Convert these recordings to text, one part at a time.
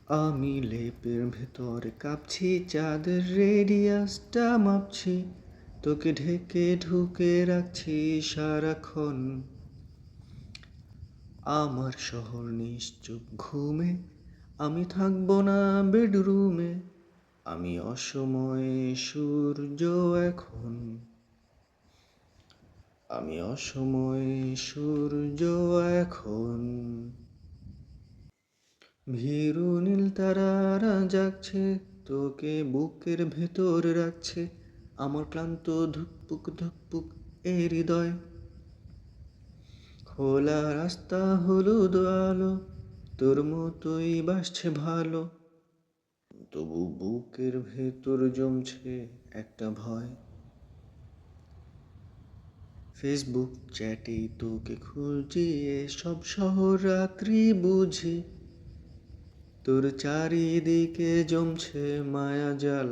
আমি লেপের ভেতর কাঁপছি, চাঁদের রেডিয়াসটা মাপছি, তোকে ঢেকে ঢুকে রাখছি সারাক্ষণ। আমার শহর নিশ্চুপ ঘুমে, আমি থাকবো না বেডরুমে, আমি অসময়ে সূর্য এখন, আমি অসময়ে সূর্য এখন। ভীরু নীল তারারা জাগছে, তোকে বুকের ভেতর রাখছে, আমার ক্লান্ত ধুকপুক ধুকপুক এ হৃদয়। খোলা রাস্তা হলুদ আলো, তোর মতোই বাসছে ভালো, তবু বুকের ভেতর জমছে একটা ভয়। ফেসবুক চ্যাটেই তোকে খুঁজি, সব শহর রাত্রি বুঝি, তোর চারিদিকে জমছে মায়াজাল।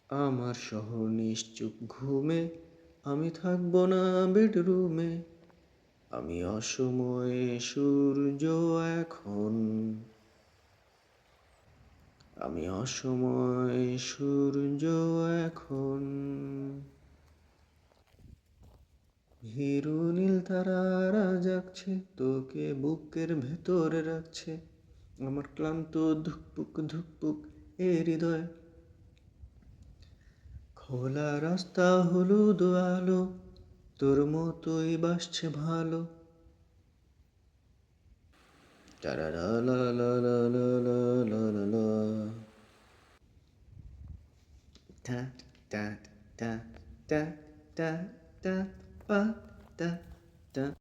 আমার শহর নিশ্চুপ ঘুমে, আমি থাকবো না বেডরুমে, আমি অসময়ে সূর্য এখন, আমি অসময়ে সূর্য এখন। ভীরু নীল তারারা জাগছে, তোকে বুকের ভেতরে রাখছে, আমার ক্লান্ত ধুকপুক ধুকপুক এ হৃদয়। খোলা রাস্তা হলুদ আলো, তোর মতোই বাসছে ভালো। টারারা লা লা লা লা লা লা লা লা। টা টা টা টা টা টা পা টা টা